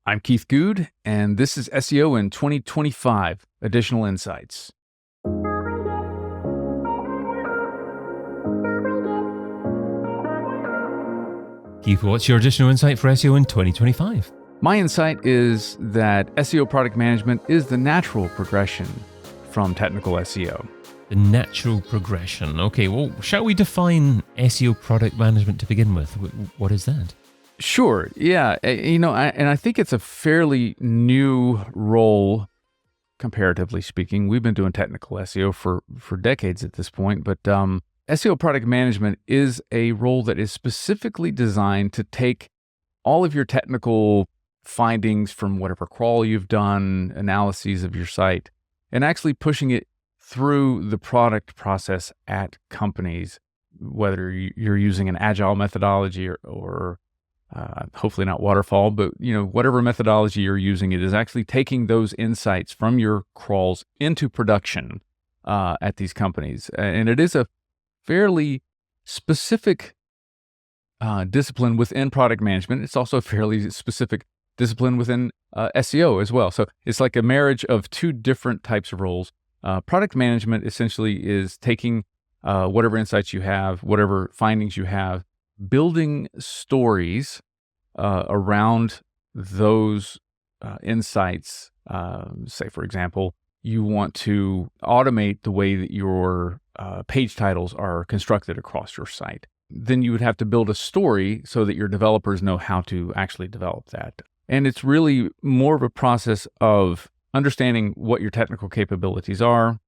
I'm Keith Goode, and this is SEO in 2025, Additional Insights. Keith, what's your additional insight for SEO in 2025? My insight is that SEO Product Management is the natural progression from Technical SEO. The natural progression. Okay, well, shall we define SEO Product Management to begin with? What is that? Sure, yeah. I think it's a fairly new role, comparatively speaking. We've been doing Technical SEO for decades at this point, but SEO Product Management is a role that is specifically designed to take all of your technical findings from whatever crawl you've done, analyses of your site, and actually pushing it through the product process at companies, whether you're using an Agile methodology or hopefully not waterfall, but whatever methodology you're using, it is actually taking those insights from your crawls into production at these companies. And it is a fairly specific discipline within product management. It's also a fairly specific discipline within SEO as well. So it's like a marriage of two different types of roles. Product management essentially is taking whatever insights you have, whatever findings you have, building stories around those insights. Say, for example, you want to automate the way that your page titles are constructed across your site. Then you would have to build a story so that your developers know how to actually develop that. And it's really more of a process of understanding what your technical capabilities are,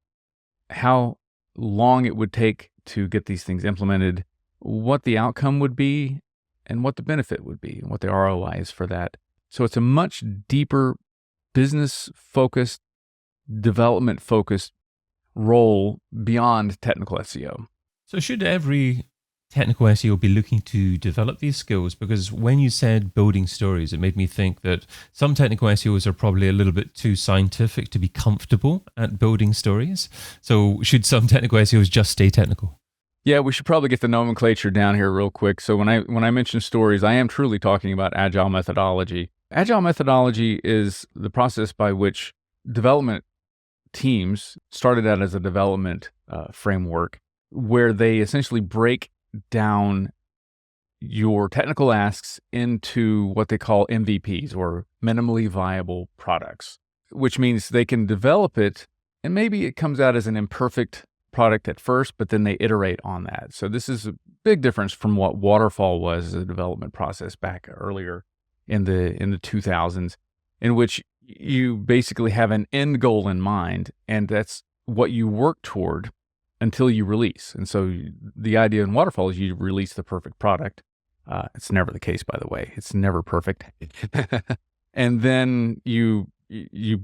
how long it would take to get these things implemented, what the outcome would be, and what the benefit would be, and what the ROI is for that. So it's a much deeper business-focused, development-focused role beyond technical SEO. So should every technical SEO be looking to develop these skills? Because when you said building stories, it made me think that some technical SEOs are probably a little bit too scientific to be comfortable at building stories. So should some technical SEOs just stay technical? Yeah, we should probably get the nomenclature down here real quick. So when I mention stories, I am truly talking about Agile methodology. Agile methodology is the process by which development teams started out as a development framework where they essentially break down your technical asks into what they call MVPs, or minimally viable products, which means they can develop it and maybe it comes out as an imperfect product at first, but then they iterate on that. So this is a big difference from what waterfall was as a development process back earlier in the 2000s, in which you basically have an end goal in mind, and that's what you work toward until you release. And so the idea in waterfall is you release the perfect product. It's never the case, by the way. It's never perfect. And then you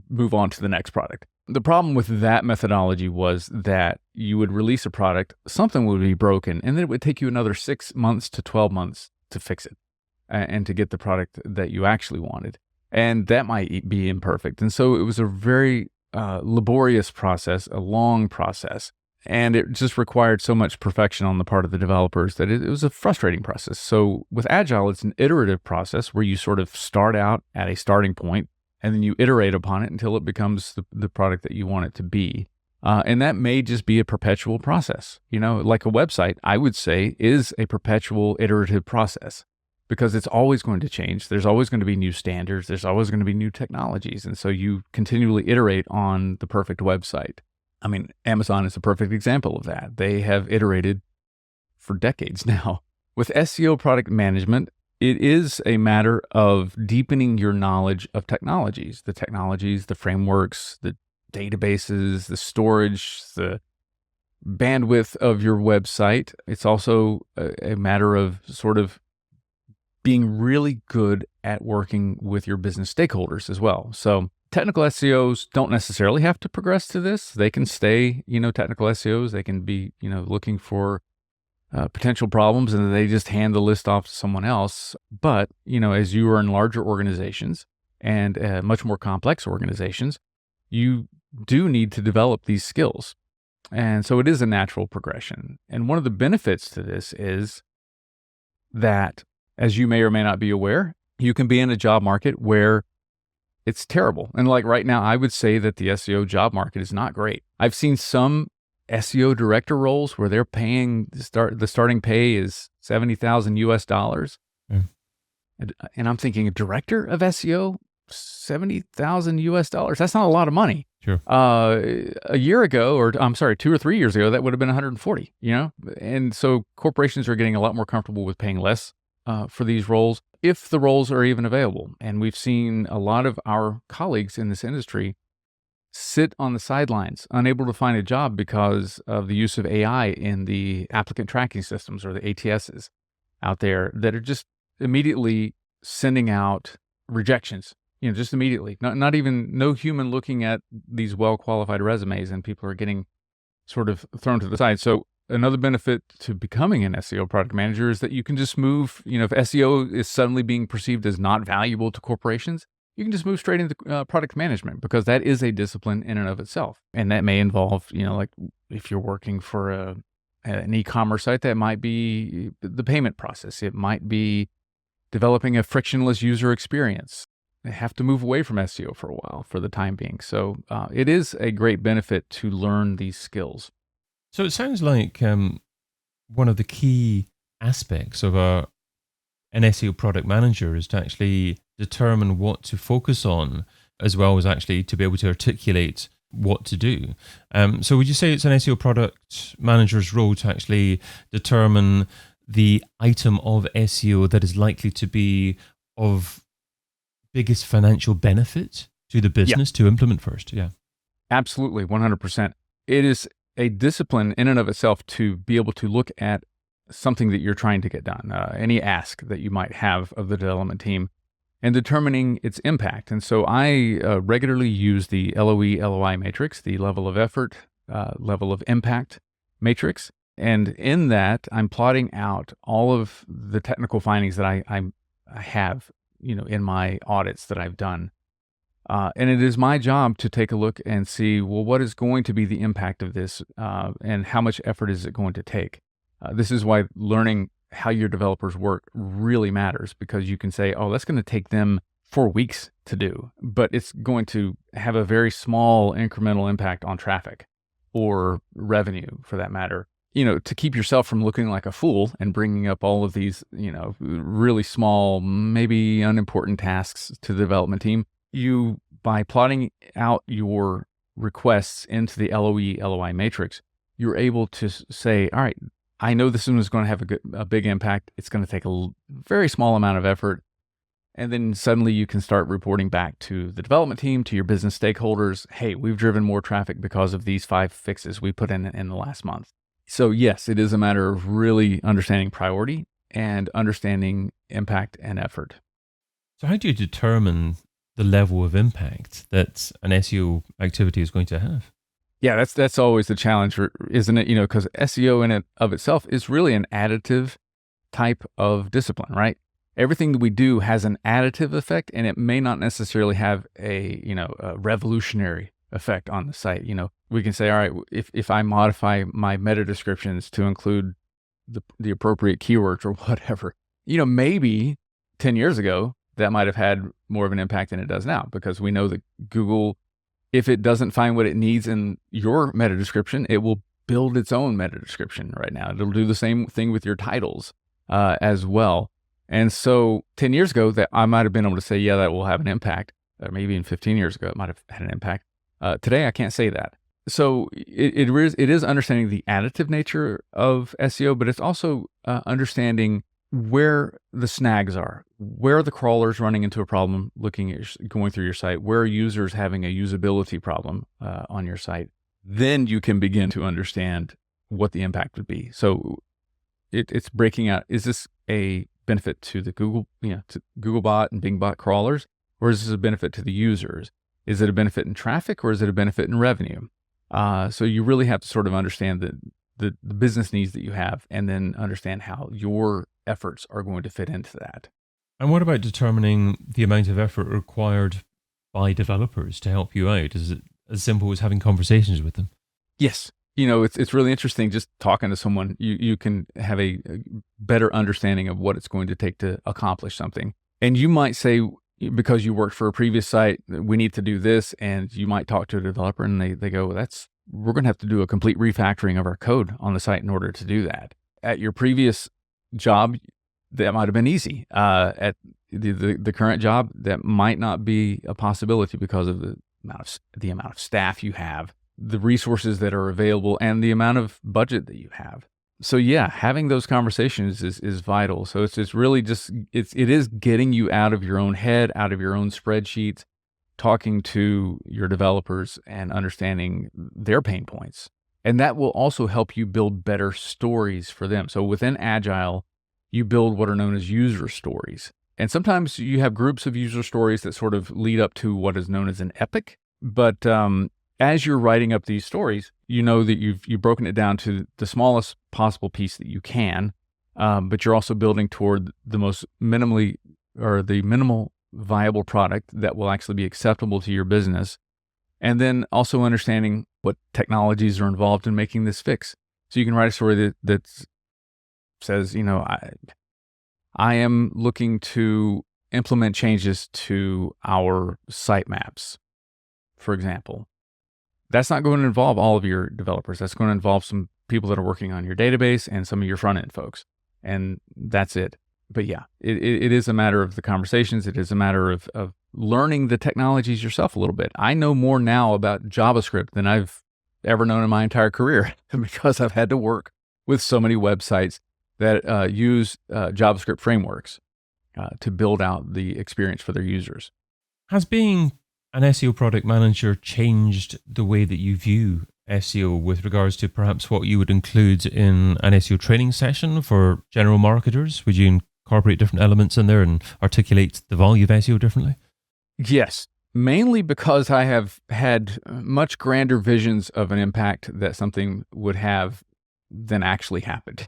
move on to the next product. The problem with that methodology was that you would release a product, something would be broken, and then it would take you another 6 months to 12 months to fix it and to get the product that you actually wanted. And that might be imperfect. And so it was a very laborious process, a long process. And it just required so much perfection on the part of the developers that it was a frustrating process. So with Agile, it's an iterative process where you sort of start out at a starting point, and then you iterate upon it until it becomes the product that you want it to be. And that may just be a perpetual process. Like a website, I would say, is a perpetual iterative process because it's always going to change. There's always going to be new standards. There's always going to be new technologies. And so you continually iterate on the perfect website. I mean, Amazon is a perfect example of that. They have iterated for decades now. With SEO product management, it is a matter of deepening your knowledge of technologies, the frameworks, the databases, the storage, the bandwidth of your website. It's also a matter of sort of being really good at working with your business stakeholders as well. So technical SEOs don't necessarily have to progress to this. They can stay, technical SEOs. They can be, looking for potential problems, and they just hand the list off to someone else. But, as you are in larger organizations and much more complex organizations, you do need to develop these skills. And so it is a natural progression. And one of the benefits to this is that, as you may or may not be aware, you can be in a job market where it's terrible. And like right now, I would say that the SEO job market is not great. I've seen some SEO director roles where they're paying the starting pay is $70,000 US. Mm. And I'm thinking, a director of SEO, $70,000 US. That's not a lot of money. Sure. A year ago, or I'm sorry, 2 or 3 years ago, that would have been 140, And so corporations are getting a lot more comfortable with paying less for these roles, if the roles are even available. And we've seen a lot of our colleagues in this industry sit on the sidelines, unable to find a job because of the use of AI in the applicant tracking systems, or the ATSs out there, that are just immediately sending out rejections, just immediately. Not even, no human looking at these well-qualified resumes, and people are getting sort of thrown to the side. So another benefit to becoming an SEO product manager is that you can just move, if SEO is suddenly being perceived as not valuable to corporations, you can just move straight into product management, because that is a discipline in and of itself. And that may involve, like if you're working for an e-commerce site, that might be the payment process. It might be developing a frictionless user experience. They have to move away from SEO for a while, for the time being. So it is a great benefit to learn these skills. So it sounds like one of the key aspects of an SEO product manager is to actually determine what to focus on, as well as actually to be able to articulate what to do. So would you say it's an SEO product manager's role to actually determine the item of SEO that is likely to be of biggest financial benefit to the business to implement first? Yeah. Absolutely, 100%. It is a discipline in and of itself to be able to look at something that you're trying to get done, any ask that you might have of the development team, and determining its impact. And so I regularly use the LOE/LOI matrix, the level of effort, level of impact matrix. And in that, I'm plotting out all of the technical findings that I have, in my audits that I've done. And it is my job to take a look and see, well, what is going to be the impact of this, and how much effort is it going to take? This is why learning how your developers work really matters, because you can say, oh, that's going to take them 4 weeks to do, but it's going to have a very small incremental impact on traffic or revenue, for that matter. To keep yourself from looking like a fool and bringing up all of these, really small, maybe unimportant tasks to the development team, by plotting out your requests into the LOE/LOI matrix, you're able to say, all right, I know this one is going to have a big impact. It's going to take a very small amount of effort. And then suddenly you can start reporting back to the development team, to your business stakeholders. Hey, we've driven more traffic because of these 5 fixes we put in the last month. So yes, it is a matter of really understanding priority and understanding impact and effort. So how do you determine the level of impact that an SEO activity is going to have? Yeah, that's always the challenge, isn't it? Because SEO in and of itself is really an additive type of discipline, right? Everything that we do has an additive effect, and it may not necessarily have a revolutionary effect on the site. We can say, all right, if I modify my meta descriptions to include the appropriate keywords or whatever, maybe 10 years ago, that might have had more of an impact than it does now, because we know that Google, if it doesn't find what it needs in your meta description, it will build its own meta description right now. It'll do the same thing with your titles as well. And so 10 years ago, that I might have been able to say, yeah, that will have an impact. Or maybe even 15 years ago, it might have had an impact. Today, I can't say that. So it is understanding the additive nature of SEO, but it's also understanding where the snags are, where are the crawlers running into a problem going through your site, where are users having a usability problem on your site. Then you can begin to understand what the impact would be. So it's breaking out, is this a benefit to the Google, to Googlebot and Bingbot crawlers, or is this a benefit to the users? Is it a benefit in traffic, or is it a benefit in revenue? So you really have to sort of understand the business needs that you have, and then understand how your efforts are going to fit into that. And what about determining the amount of effort required by developers to help you out? Is it as simple as having conversations with them? Yes. It's really interesting just talking to someone. You can have a better understanding of what it's going to take to accomplish something. And you might say, because you worked for a previous site, we need to do this. And you might talk to a developer and they go, we're going to have to do a complete refactoring of our code on the site in order to do that. At your previous job, that might have been easy. At the current job, that might not be a possibility because of the amount of staff you have, the resources that are available, and the amount of budget that you have. So yeah, having those conversations is vital. So it's really just, it is getting you out of your own head, out of your own spreadsheets, talking to your developers and understanding their pain points. And that will also help you build better stories for them. So within Agile, you build what are known as user stories. And sometimes you have groups of user stories that sort of lead up to what is known as an epic. But as you're writing up these stories, you know that you've broken it down to the smallest possible piece that you can, but you're also building toward the minimal viable product that will actually be acceptable to your business. And then also understanding what technologies are involved in making this fix. So you can write a story that says, I am looking to implement changes to our sitemaps, for example. That's not going to involve all of your developers. That's going to involve some people that are working on your database and some of your front-end folks. And that's it. But yeah, it is a matter of the conversations. It is a matter of learning the technologies yourself a little bit. I know more now about JavaScript than I've ever known in my entire career because I've had to work with so many websites that use JavaScript frameworks to build out the experience for their users. Has being an SEO product manager changed the way that you view SEO with regards to perhaps what you would include in an SEO training session for general marketers? Would you incorporate different elements in there and articulate the value of SEO differently? Yes, mainly because I have had much grander visions of an impact that something would have than actually happened.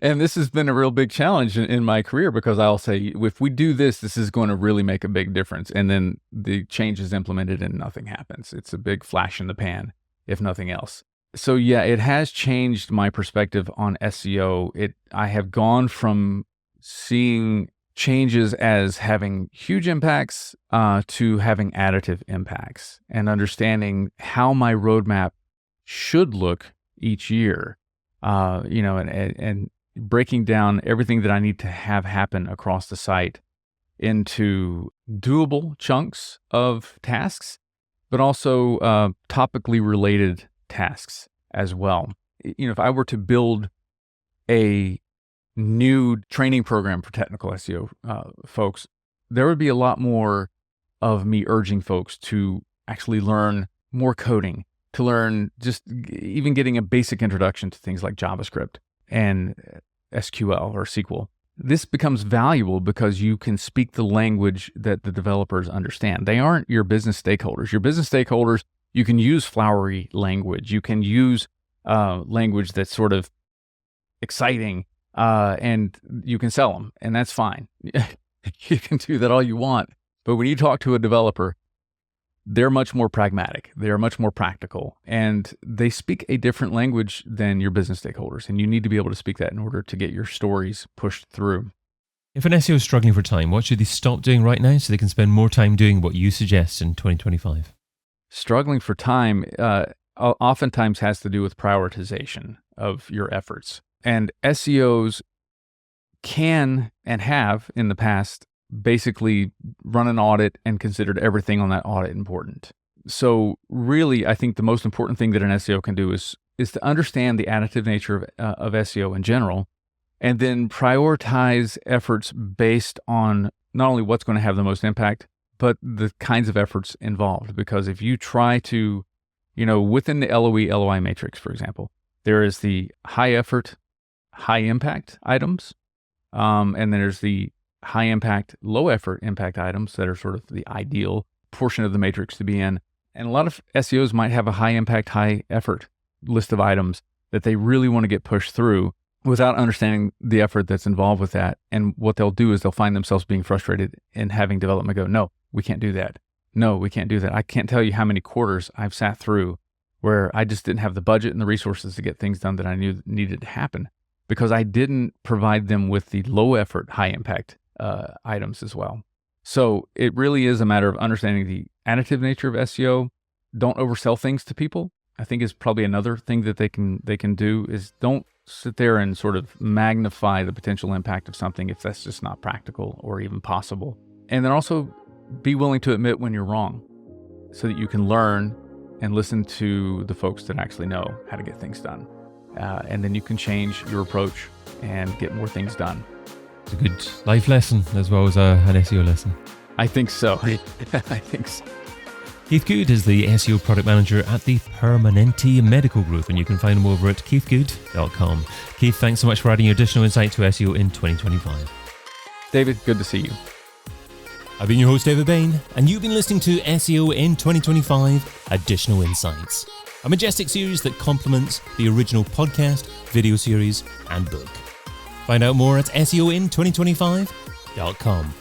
And this has been a real big challenge in my career because I'll say, if we do this, this is going to really make a big difference. And then the change is implemented and nothing happens. It's a big flash in the pan, if nothing else. So yeah, it has changed my perspective on SEO. I have gone from seeing changes as having huge impacts to having additive impacts and understanding how my roadmap should look each year. And breaking down everything that I need to have happen across the site into doable chunks of tasks, but also topically related tasks as well. If I were to build a new training program for technical SEO folks, there would be a lot more of me urging folks to actually learn more coding, to learn just even getting a basic introduction to things like JavaScript and SQL or SQL. This becomes valuable because you can speak the language that the developers understand. They aren't your business stakeholders. Your business stakeholders, you can use flowery language. You can use language that's sort of exciting and you can sell them, and that's fine. You can do that all you want. But when you talk to a developer, they're much more pragmatic. They're much more practical, and they speak a different language than your business stakeholders. And you need to be able to speak that in order to get your stories pushed through. If an SEO is struggling for time, what should they stop doing right now so they can spend more time doing what you suggest in 2025? Struggling for time oftentimes has to do with prioritization of your efforts. And SEOs can and have in the past basically run an audit and considered everything on that audit important. So really, I think the most important thing that an SEO can do is to understand the additive nature of SEO in general, and then prioritize efforts based on not only what's going to have the most impact, but the kinds of efforts involved. Because if you try to, within the LOE/LOI matrix, for example, there is the high effort, high impact items, and then there's the high impact, low effort impact items that are sort of the ideal portion of the matrix to be in. And a lot of SEOs might have a high impact, high effort list of items that they really want to get pushed through without understanding the effort that's involved with that. And what they'll do is they'll find themselves being frustrated and having development go, no, we can't do that. No, we can't do that. I can't tell you how many quarters I've sat through where I just didn't have the budget and the resources to get things done that I knew needed to happen because I didn't provide them with the low effort, high impact items as well. So it really is a matter of understanding the additive nature of SEO. Don't oversell things to people. I think is probably another thing that they can do is don't sit there and sort of magnify the potential impact of something if that's just not practical or even possible. And then also be willing to admit when you're wrong so that you can learn and listen to the folks that actually know how to get things done. And then you can change your approach and get more things done. It's a good life lesson as well as an SEO lesson. I think so. I think so. Keith Goode is the SEO Product Manager at the Permanente Medical Group, and you can find him over at keithgoode.com. Keith, thanks so much for adding your additional insight to SEO in 2025. David, good to see you. I've been your host, David Bain, and you've been listening to SEO in 2025 Additional Insights, a Majestic series that complements the original podcast, video series, and book. Find out more at SEOin2025.com.